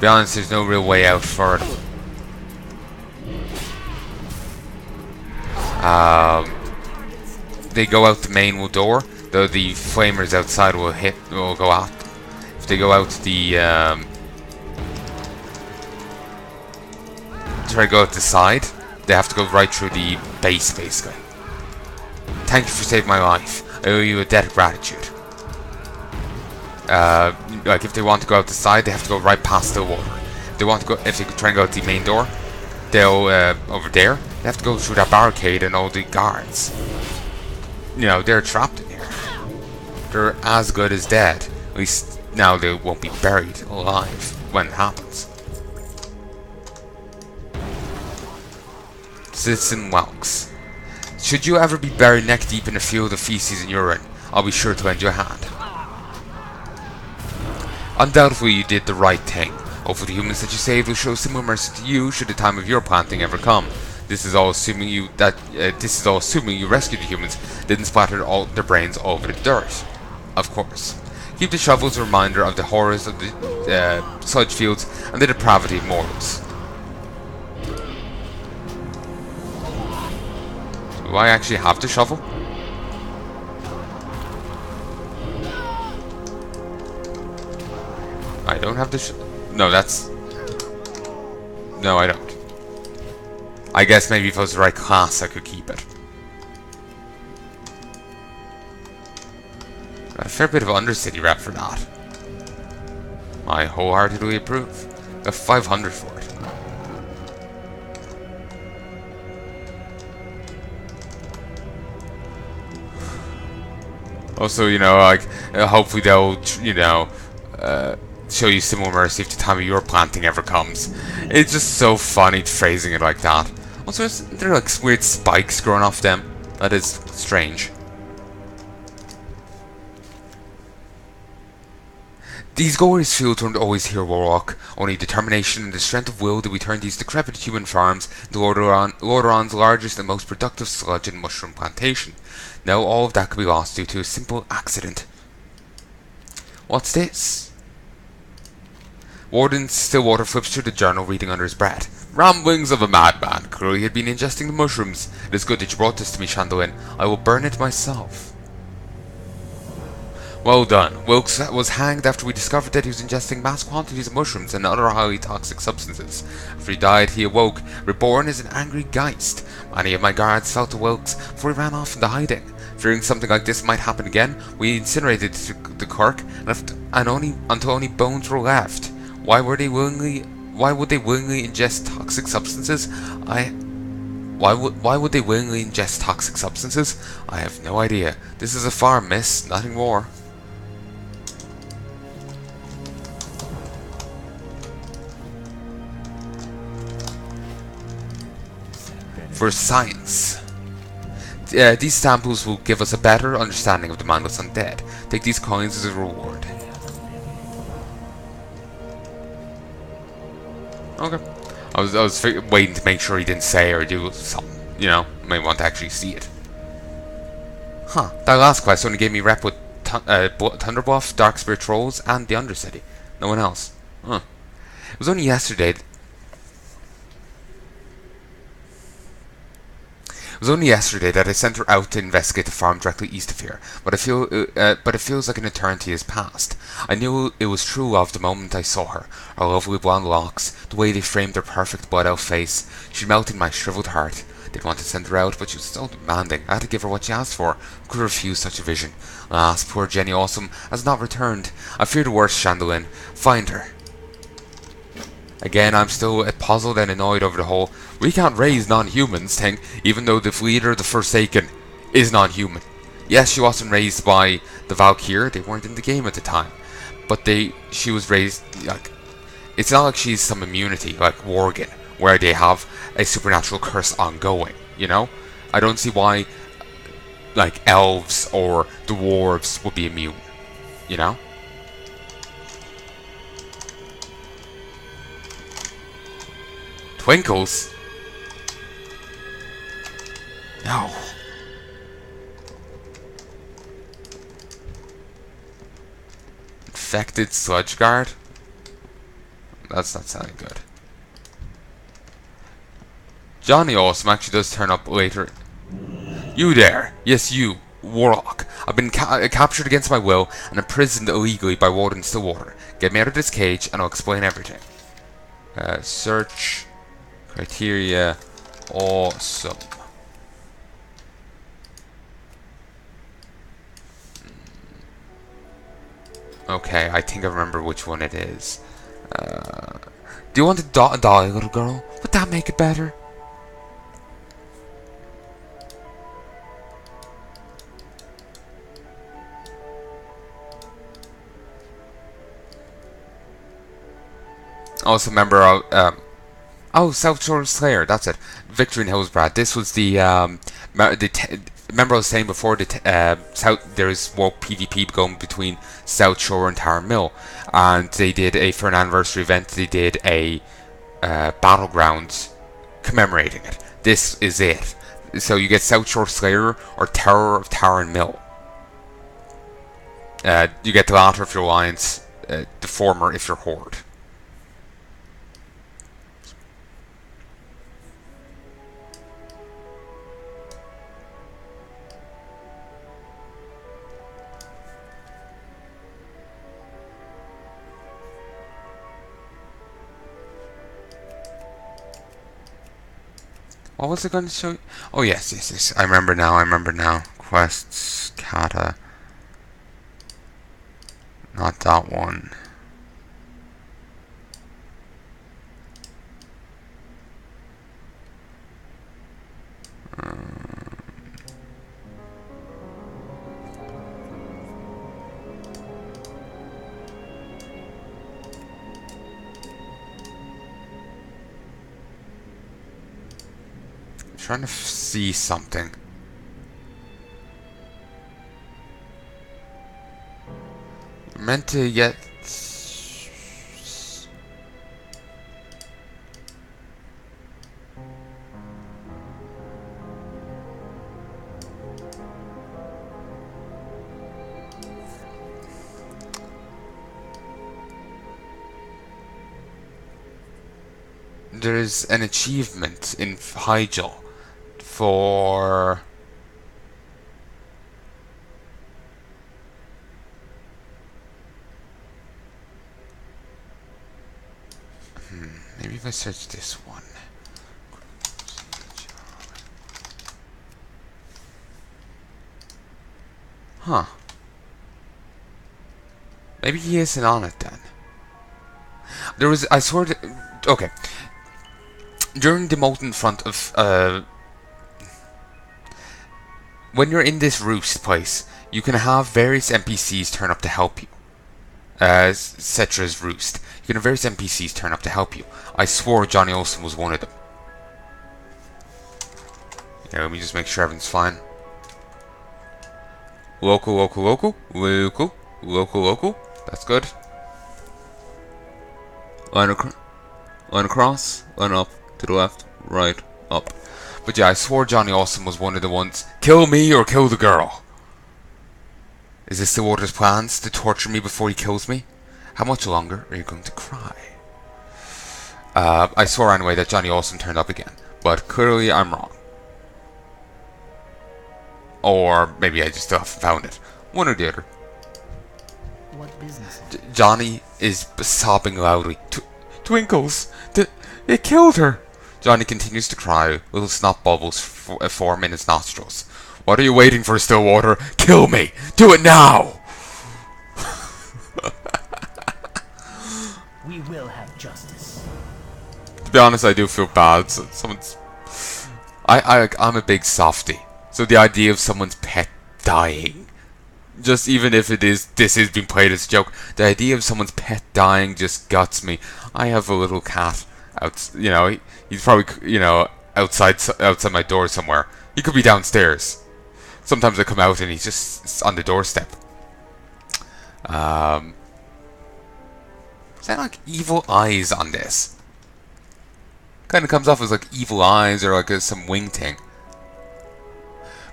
be honest, there's no real way out for them. They go out the main door, though the flamers outside will go at them. If they go out the try to go out the side, they have to go right through the base, basically. Thank you for saving my life. I owe you a debt of gratitude. Like if they want to go out the side, they have to go right past the water. If they try and go out the main door, they'll over there. They have to go through that barricade and all the guards. You know, they're trapped in here. They're as good as dead. At least now they won't be buried alive when it happens. Citizen Welks. Should you ever be buried neck deep in a field of feces and urine, I'll be sure to lend you a hand. Undoubtedly you did the right thing. Hopefully the humans that you saved will show similar mercy to you should the time of your planting ever come. This is all assuming you rescued the humans, didn't splatter all their brains all over the dirt. Of course. Keep the shovel as a reminder of the horrors of the sludge fields and the depravity of mortals. Do I actually have the shovel? I don't have the no, that's... No, I don't. I guess maybe if I was the right class, I could keep it. Got a fair bit of Undercity rep for that. I wholeheartedly approve. Got 500 for it. Also, you know, like, hopefully they'll, you know, show you similar mercy if the time of your planting ever comes. It's just so funny phrasing it like that. Also, there are like weird spikes growing off them. That is strange. These glorious fields weren't always here, Warlock. Only determination and the strength of will did we turn these decrepit human farms into Lordaeron's largest and most productive sludge and mushroom plantation. Now all of that could be lost due to a simple accident. What's this? Warden Stillwater flips through the journal, reading under his breath. Ramblings of a madman. Clearly he had been ingesting the mushrooms. It is good that you brought this to me, Shandalyn. I will burn it myself. Well done. Wilkes was hanged after we discovered that he was ingesting mass quantities of mushrooms and other highly toxic substances. After he died, he awoke, reborn as an angry Geist. Many of my guards fell to Wilkes before he ran off into hiding. Fearing something like this might happen again, we incinerated the cork until only bones were left. Why would they willingly ingest toxic substances? Why would they willingly ingest toxic substances? I have no idea. This is a farm, miss, nothing more. For science. These samples will give us a better understanding of the mindless undead. Take these coins as a reward. Okay. I was waiting to make sure he didn't say or do something. You know, might want to actually see it. Huh. That last quest only gave me rep with Thunderbuff, Darkspear Trolls, and the Undercity. No one else. Huh. It was only yesterday. It was only yesterday that I sent her out to investigate the farm directly east of here, but it feels like an eternity has passed. I knew it was true love the moment I saw her. Her lovely blonde locks, the way they framed her perfect blood-elf face. She melted my shriveled heart. Didn't want to send her out, but she was so demanding. I had to give her what she asked for. Could refuse such a vision. Alas, poor Jenny Awesome has not returned. I fear the worst, Shandalyn. Find her. Again, I'm still puzzled and annoyed over the whole "we can't raise non-humans" thing, even though the leader of the Forsaken is non-human. Yes, she wasn't raised by the Valkyr, they weren't in the game at the time, but she was raised, like, it's not like she's some immunity, like Worgen, where they have a supernatural curse ongoing, you know? I don't see why, like, elves or dwarves would be immune, you know? Twinkles? No. Infected sludge guard? That's not sounding good. Johnny Awesome actually does turn up later. You there? Yes, you, Warlock. I've been captured against my will and imprisoned illegally by Warden Stillwater. Get me out of this cage and I'll explain everything. Search criteria awesome. Okay, I think I remember which one it is. Do you want to die, little girl? Would that make it better? Also, member of oh, South Shore Slayer. That's it. Victory in Hillsbrad. This was the remember I was saying before the South. There is woke PvP going between South Shore and Tower Mill, and they did for an anniversary event. They did a battleground commemorating it. This is it. So you get South Shore Slayer or Tower of Tower and Mill. You get the latter if you're Alliance, the former if you're Horde. What was it going to show you? Oh, yes. I remember now. Quests, Kata. Not that one. Trying to see something. You're meant to get. There is an achievement in Hyjal for maybe if I search this one. Huh. Maybe he isn't on it then. There was, I swear to, okay. During the molten front of when you're in this roost place, you can have various NPCs turn up to help you. Cetra's roost. You can have various NPCs turn up to help you. I swore Johnny Olsen was one of them. Yeah, let me just make sure everything's fine. Local. That's good. Line across, line up, to the left, right, up. But yeah, I swore Johnny Awesome was one of the ones. Kill me or kill the girl. Is this the Warder's plans? To torture me before he kills me? How much longer are you going to cry? I swore anyway that Johnny Awesome turned up again. But clearly I'm wrong. Or maybe I just still haven't found it. One or the other. What business? Johnny is sobbing loudly. Twinkles! It killed her! Johnny continues to cry. Little snot bubbles form in his nostrils. What are you waiting for, Stillwater? Kill me! Do it now! We will have justice. To be honest, I do feel bad. So I'm a big softie. So the idea of someone's pet dying, just even if this is being played as a joke, the idea of someone's pet dying just guts me. I have a little cat out, he's probably, outside my door somewhere. He could be downstairs. Sometimes I come out and he's just on the doorstep. Is that like evil eyes on this? Kind of comes off as like evil eyes or like some wing thing.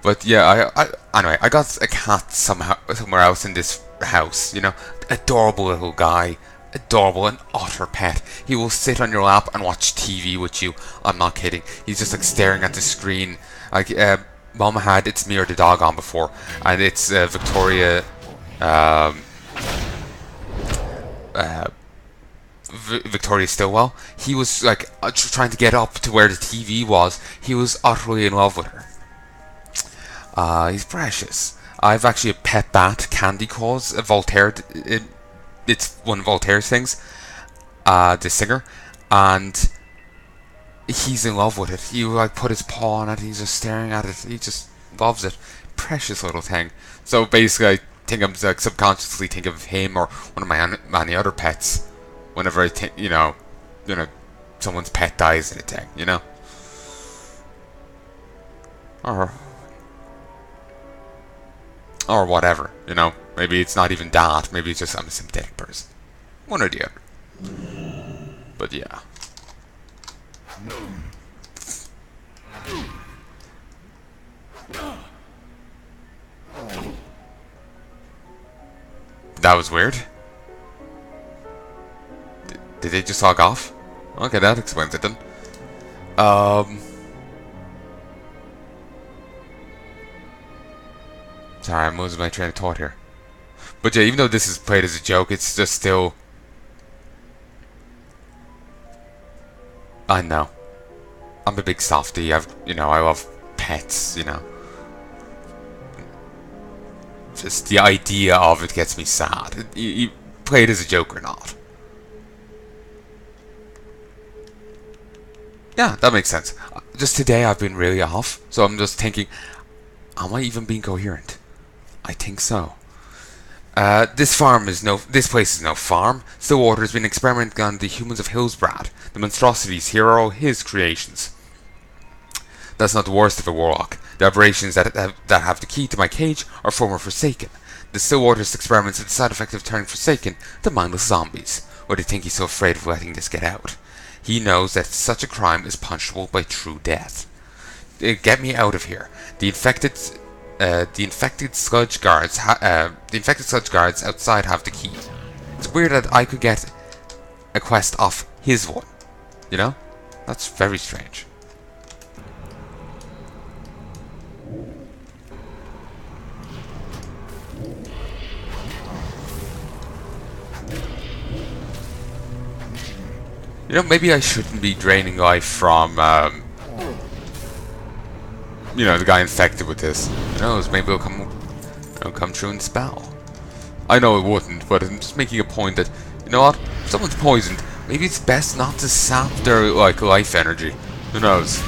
But yeah, anyway, I got a cat somewhere else in this house, adorable little guy, adorable, an utter pet. He will sit on your lap and watch TV with you. I'm not kidding. He's just like staring at the screen. Like Mama had It's Me or the Dog on before, and it's Victoria. Victoria Stillwell. He was like trying to get up to where the TV was. He was utterly in love with her. He's precious. I've actually a pet bat, Candy calls Voltaire. It's one of Voltaire's things. The singer, and he's in love with it. He will like put his paw on it. He's just staring at it. He just loves it. Precious little thing. So basically, I think I'm like subconsciously think of him or one of my many other pets. Whenever I think, someone's pet dies in a thing, or whatever, Maybe it's not even that. Maybe it's just I'm a sympathetic person. One or the other. But yeah. That was weird. Did they just log off? Okay, that explains it then. Sorry, I'm losing my train of thought here. But yeah, even though this is played as a joke, it's just still... I know. I'm a big softie. I love pets, Just the idea of it gets me sad. You play it as a joke or not. Yeah, that makes sense. Just today I've been really off, so I'm just thinking, am I even being coherent? I think so. This place is no farm. Stillwater has been experimenting on the humans of Hillsbrad. The monstrosities here are all his creations. That's not the worst of a warlock. The aberrations that have the key to my cage are former Forsaken. The Stillwater's experiments are the side effect of turning Forsaken to mindless zombies. Or do you think he's so afraid of letting this get out? He knows that such a crime is punishable by true death. Get me out of here. The infected sludge guards outside have the key. It's weird that I could get a quest off his one. That's very strange. Maybe I shouldn't be draining life from, the guy infected with this. Who knows, maybe it'll come true in spell. I know it wouldn't, but I'm just making a point that, if someone's poisoned, maybe it's best not to sap their, life energy. Who knows?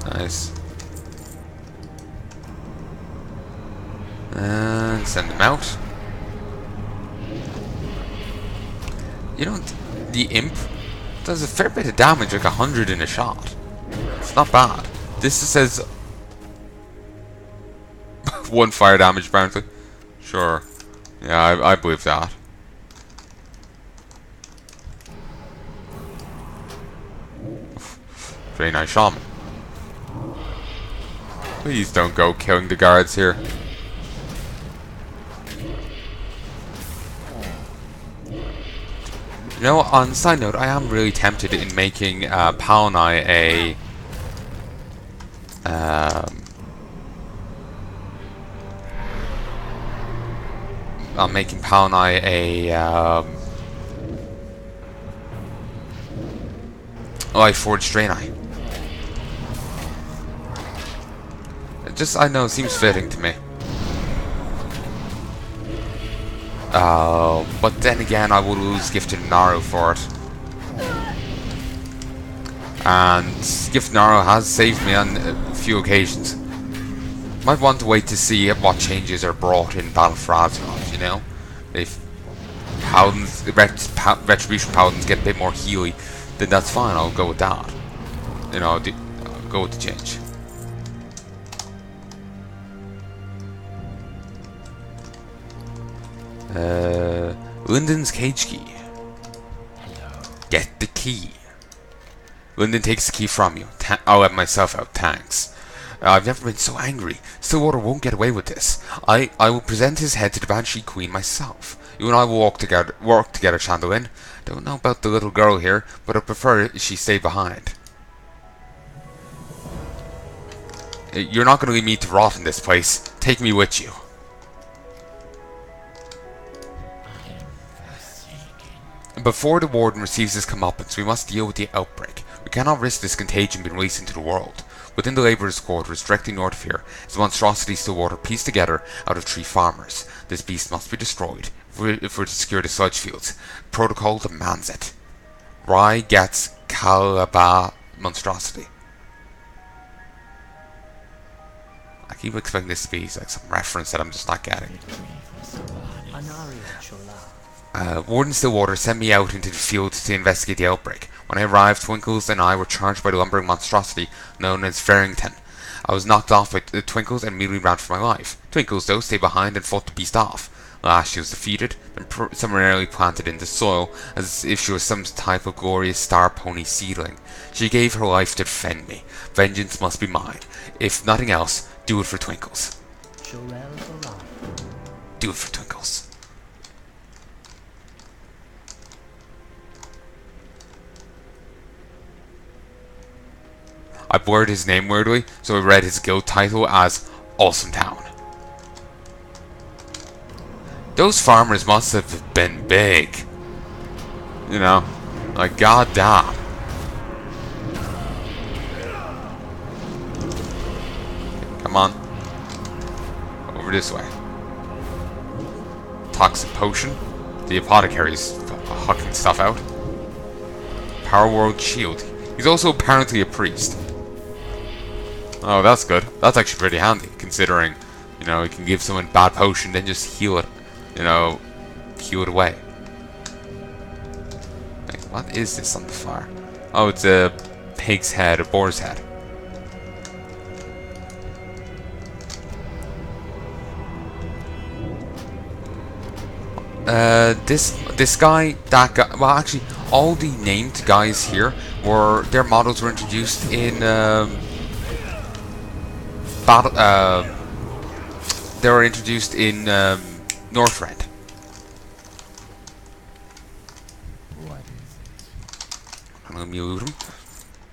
Nice. And send them out. The imp does a fair bit of damage, like 100 in a shot. It's not bad. This says 1 fire damage apparently. Sure. Yeah, I believe that. Very nice shaman. Please don't go killing the guards here. On a side note, I am really tempted in making Palnai a... I'm making Palnai a... Forged Draenei. I know, it seems fitting to me. But then again, I will lose Gifted Naru for it. And Gifted Naru has saved me on a few occasions. Might want to wait to see what changes are brought in Battle for Azeroth, If Paladins, Retribution Paladins get a bit more healy, then that's fine, I'll go with that. I'll go with the change. Lyndon's cage key. Hello. Get the key. Lyndon takes the key from you. I'll let myself out, thanks. I've never been so angry. Stillwater won't get away with this. I will present his head to the Banshee Queen myself. You and I will work together, Shandalyn. Don't know about the little girl here, but I prefer she stay behind. You're not going to leave me to rot in this place. Take me with you. Before the Warden receives his comeuppance, we must deal with the outbreak. We cannot risk this contagion being released into the world. Within the labourers' quarters, directly north of here, is a monstrosity Stillwater pieced together out of 3 farmers. This beast must be destroyed if we're to secure the sludge fields. Protocol demands it. Rye gets Calaba monstrosity. I keep expecting this to be like some reference that I'm just not getting. Warden Stillwater sent me out into the field to investigate the outbreak. When I arrived, Twinkles and I were charged by the lumbering monstrosity known as Farrington. I was knocked off by Twinkles and immediately ran for my life. Twinkles, though, stayed behind and fought the beast off. Last, she was defeated, then summarily planted into soil as if she was some type of glorious star pony seedling. She gave her life to defend me. Vengeance must be mine. If nothing else, do it for Twinkles. Do it for Twinkles. I blurred his name weirdly, so I read his guild title as Awesome Town. Those farmers must have been big. You know, like goddamn. Come on. Over this way. Toxic potion. The apothecary's hucking stuff out. Power World Shield. He's also apparently a priest. Oh, that's good. That's actually pretty handy, considering, you know, you can give someone bad potion, then just heal it, you know, heal it away. Wait, what is this on the fire? Oh, it's a pig's head, a boar's head. This guy, that guy, well actually, all the named guys here their models were introduced in, they were introduced in Northrend. I'm gonna mute him.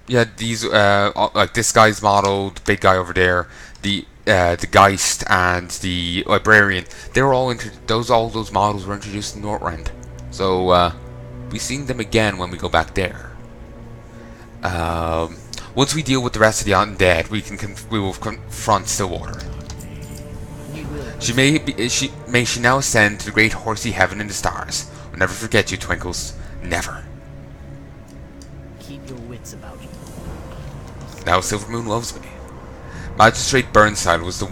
Yeah, these like this guy's model, the big guy over there, the Geist and the Librarian. They were all all those models were introduced in Northrend. So we've seen them again when we go back there. Once we deal with the rest of the undead, we will confront Stillwater. She now ascend to the great horsey heaven in the stars. I'll never forget you, Twinkles. Never. Keep your wits about you. Now Silvermoon loves me. Magistrate Burnside was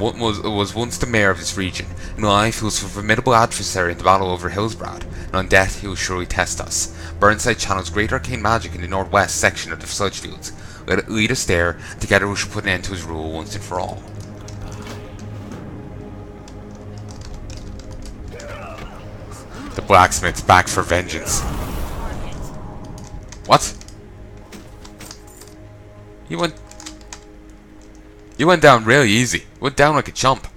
once the mayor of this region. In life, he was a formidable adversary in the battle over Hillsbrad, and on death, he will surely test us. Burnside channels great arcane magic in the northwest section of the sludge fields. Lead us there. Together, we shall put an end to his rule once and for all. The blacksmith's back for vengeance. What? You went down really easy. You went down like a chump.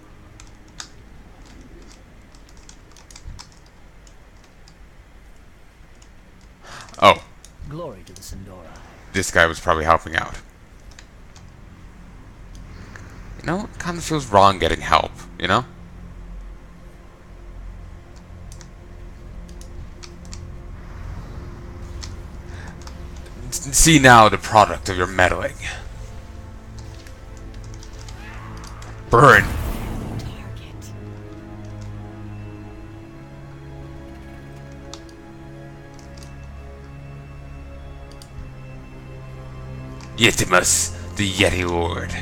Oh. Glory to the Sindora. This guy was probably helping out. You know, it kind of feels wrong getting help, you know? See now the product of your meddling. Burn! Yetimus, the Yeti Lord.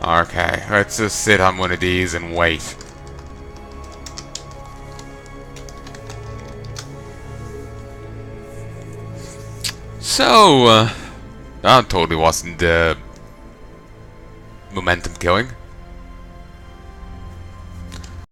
Okay, let's just sit on one of these and wait. So, that totally wasn't momentum killing.